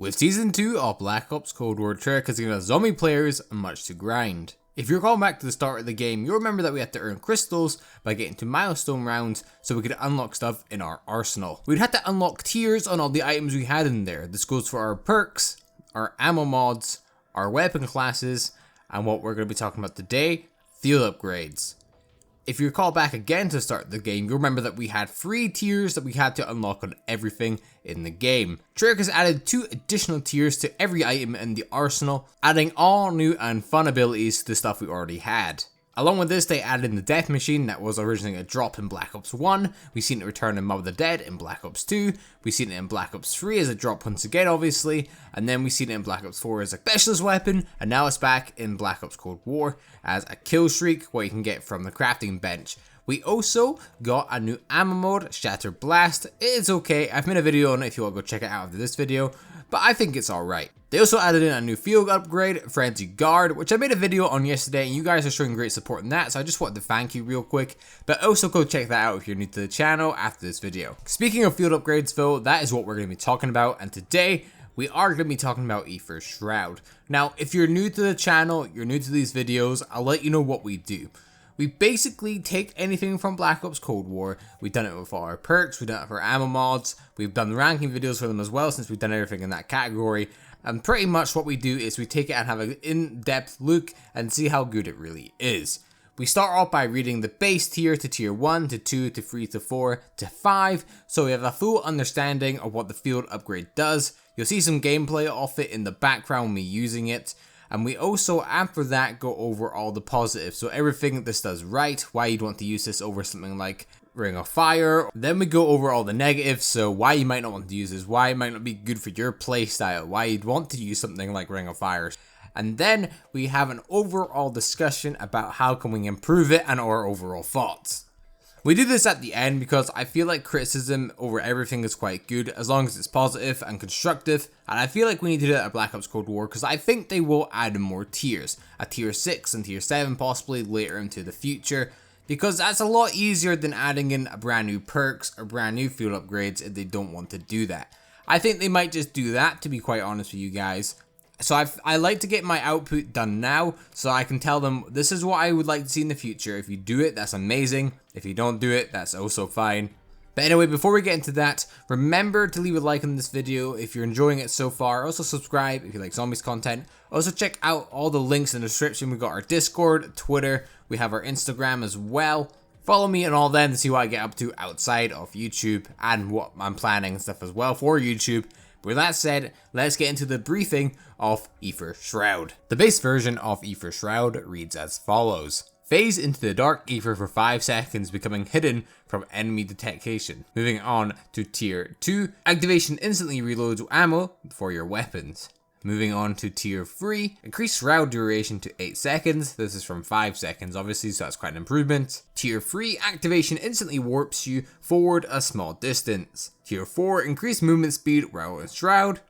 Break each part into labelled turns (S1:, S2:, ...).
S1: With Season 2 of Black Ops Cold War, Treyarch has given us zombie players much to grind. If you recall back to the start of the game, you'll remember that we had to earn crystals by getting to milestone rounds so we could unlock stuff in our arsenal. We'd had to unlock tiers on all the items we had in there. This goes for our perks, our ammo mods, our weapon classes, and what we're going to be talking about today, field upgrades. If you recall back again to start the game, you'll remember that we had 3 tiers that we had to unlock on everything in the game. Treyarch has added 2 additional tiers to every item in the arsenal, adding all new and fun abilities to the stuff we already had. Along with this, they added in the death machine that was originally a drop in Black Ops 1, we've seen it return in Mob of the Dead in Black Ops 2, we've seen it in Black Ops 3 as a drop once again obviously, and then we've seen it in Black Ops 4 as a specialist weapon, and now it's back in Black Ops Cold War as a kill streak, what you can get from the crafting bench. We also got a new ammo mode, Shatter Blast. It is okay, I've made a video on it if you want to go check it out after this video, but I think it's alright. They also added in a new field upgrade, Frenzy Guard, which I made a video on yesterday and you guys are showing great support in that, so I just wanted to thank you real quick. But also go check that out if you're new to the channel after this video. Speaking of field upgrades though, that is what we're going to be talking about, and today we are going to be talking about Aether Shroud. Now, if you're new to the channel, you're new to these videos, I'll let you know what we do. We basically take anything from Black Ops Cold War, we've done it with all our perks, we've done it for ammo mods, we've done ranking videos for them as well since we've done everything in that category, and pretty much what we do is we take it and have an in-depth look and see how good it really is. We start off by reading the base tier to tier 1, to 2, to 3, to 4, to 5, so we have a full understanding of what the field upgrade does. You'll see some gameplay of it in the background, me using it. And we also, after that, go over all the positives. So everything that this does right, why you'd want to use this over something like Ring of Fire. Then we go over all the negatives, so why you might not want to use this, why it might not be good for your playstyle, why you'd want to use something like Ring of Fire. And then we have an overall discussion about how can we improve it and our overall thoughts. We do this at the end because I feel like criticism over everything is quite good as long as it's positive and constructive, and I feel like we need to do that at Black Ops Cold War because I think they will add more tiers, a tier 6 and tier 7 possibly later into the future, because that's a lot easier than adding in a brand new perks or brand new field upgrades if they don't want to do that. I think they might just do that, to be quite honest with you guys. So I like to get my output done now so I can tell them this is what I would like to see in the future. If you do it, that's amazing. If you don't do it, that's also fine. But anyway, before we get into that, remember to leave a like on this video if you're enjoying it so far. Also subscribe if you like zombies content. Also check out all the links in the description. We've got our Discord, Twitter, we have our Instagram as well. Follow me and all them to see what I get up to outside of YouTube and what I'm planning and stuff as well for YouTube. With that said, let's get into the briefing of Aether Shroud. The base version of Aether Shroud reads as follows. Phase into the dark ether for 5 seconds, becoming hidden from enemy detection. Moving on to tier 2, activation instantly reloads ammo for your weapons. Moving on to tier 3, increase shroud duration to 8 seconds. This is from 5 seconds obviously, so that's quite an improvement. Tier 3, activation instantly warps you forward a small distance. Tier 4, increase movement speed while in shroud.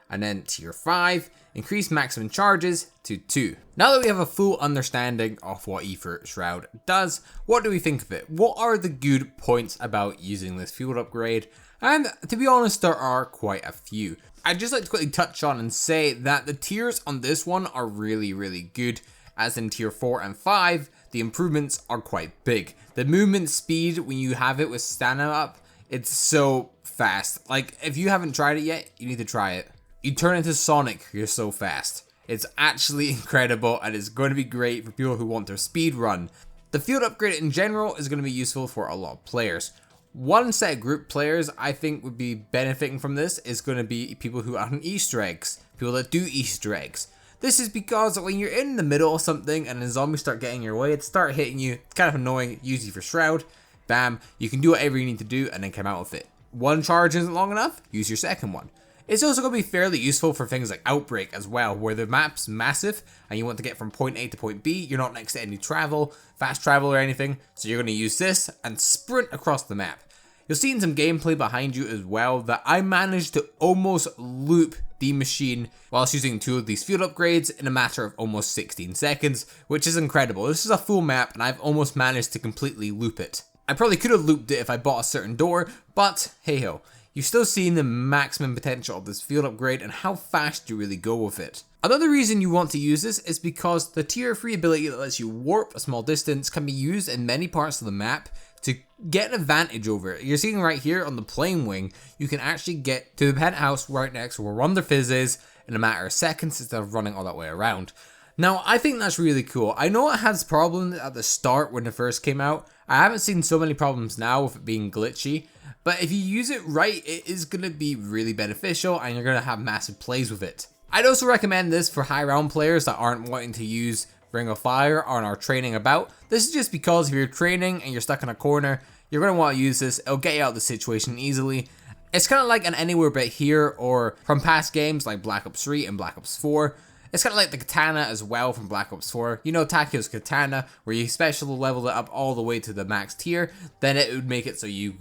S1: And then tier 5, increase maximum charges to 2. Now that we have a full understanding of what Aether Shroud does, what do we think of it? What are the good points about using this field upgrade? And to be honest, there are quite a few. I'd just like to quickly touch on and say that the tiers on this one are really good, as in tier 4 and 5, the improvements are quite big. The movement speed when you have it with stamina up, it's so fast. Like, if you haven't tried it yet, you need to try it. You turn into Sonic, you're so fast. It's actually incredible and it's going to be great for people who want their speed run. The field upgrade in general is going to be useful for a lot of players. One set of group players I think would be benefiting from this is going to be people who are on Easter eggs, people that do Easter eggs. This is because when you're in the middle of something and the zombies start getting your way, it start hitting you, it's kind of annoying, use Aether Shroud, bam, you can do whatever you need to do and then come out with it. One charge isn't long enough, use your second one. It's also going to be fairly useful for things like Outbreak as well, where the map's massive and you want to get from point A to point B, you're not next to any fast travel or anything, so you're going to use this and sprint across the map. You'll see in some gameplay behind you as well that I managed to almost loop the machine whilst using 2 of these field upgrades in a matter of almost 16 seconds, which is incredible. This is a full map and I've almost managed to completely loop it. I probably could have looped it if I bought a certain door, but hey ho. you're still seeing the maximum potential of this field upgrade and how fast you really go with it. Another reason you want to use this is because the tier 3 ability that lets you warp a small distance can be used in many parts of the map to get an advantage over it. You're seeing right here on the plane wing, you can actually get to the penthouse right next to where Wonder Fizz is in a matter of seconds instead of running all that way around. Now, I think that's really cool. I know it has problems at the start when it first came out. I haven't seen so many problems now with it being glitchy, but if you use it right, it is going to be really beneficial and you're going to have massive plays with it. I'd also recommend this for high round players that aren't wanting to use Ring of Fire or are training about. This is just because if you're training and you're stuck in a corner, you're going to want to use this. It'll get you out of the situation easily. It's kind of like an anywhere but here, or from past games like Black Ops 3 and Black Ops 4. It's kind of like the katana as well from Black Ops 4. You know Takio's katana, where you special level it up all the way to the max tier, then it would make it so you...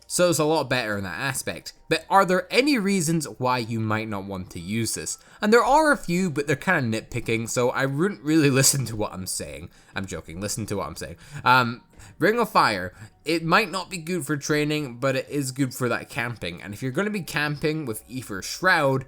S1: So it's a lot better in that aspect. But are there any reasons why you might not want to use this? And there are a few, but they're kind of nitpicking, so I wouldn't really listen to what I'm saying. I'm joking, listen to what I'm saying. Ring of Fire, it might not be good for training, but it is good for that camping. And if you're going to be camping with Aether Shroud,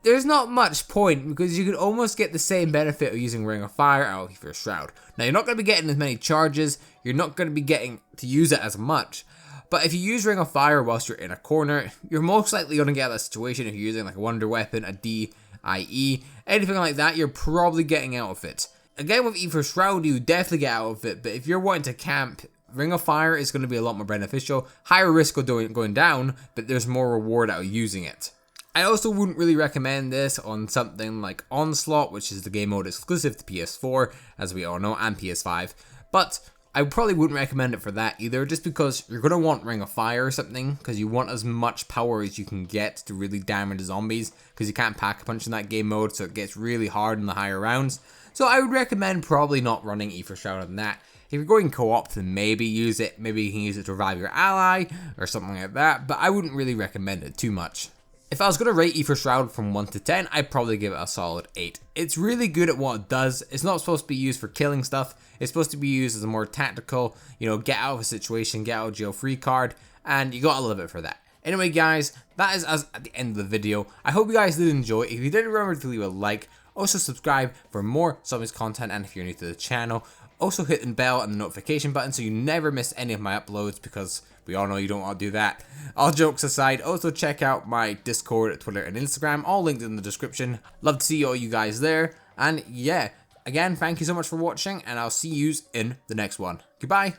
S1: there's not much point because you could almost get the same benefit of using Ring of Fire out of Aether Shroud. Now, you're not going to be getting as many charges, you're not going to be getting to use it as much. But if you use Ring of Fire whilst you're in a corner, you're most likely going to get out of that situation. If you're using like a Wonder Weapon, a DIE, anything like that, you're probably getting out of it. Again, with Aether Shroud, you definitely get out of it, but if you're wanting to camp, Ring of Fire is going to be a lot more beneficial. Higher risk of going down, but there's more reward out of using it. I also wouldn't really recommend this on something like Onslaught, which is the game mode exclusive to PS4, as we all know, and PS5. But I probably wouldn't recommend it for that either, just because you're going to want Ring of Fire or something, because you want as much power as you can get to really damage zombies, because you can't pack a punch in that game mode, so it gets really hard in the higher rounds. So I would recommend probably not running Aether Shroud on that. If you're going co-op, then maybe use it. Maybe you can use it to revive your ally, or something like that, but I wouldn't really recommend it too much. If I was going to rate Aether Shroud from 1 to 10, I'd probably give it a solid 8. It's really good at what it does. It's not supposed to be used for killing stuff. It's supposed to be used as a more tactical, get out of a situation, get out of jail free card, and you gotta love it for that. Anyway guys, that is us at the end of the video. I hope you guys did enjoy. If you did, remember to leave a like. Also subscribe for more zombies content, and if you're new to the channel, also hit the bell and the notification button so you never miss any of my uploads, because we all know you don't want to do that. All jokes aside, also check out my Discord, Twitter, and Instagram, all linked in the description. Love to see all you guys there. And yeah, again, thank you so much for watching, and I'll see you in the next one. Goodbye.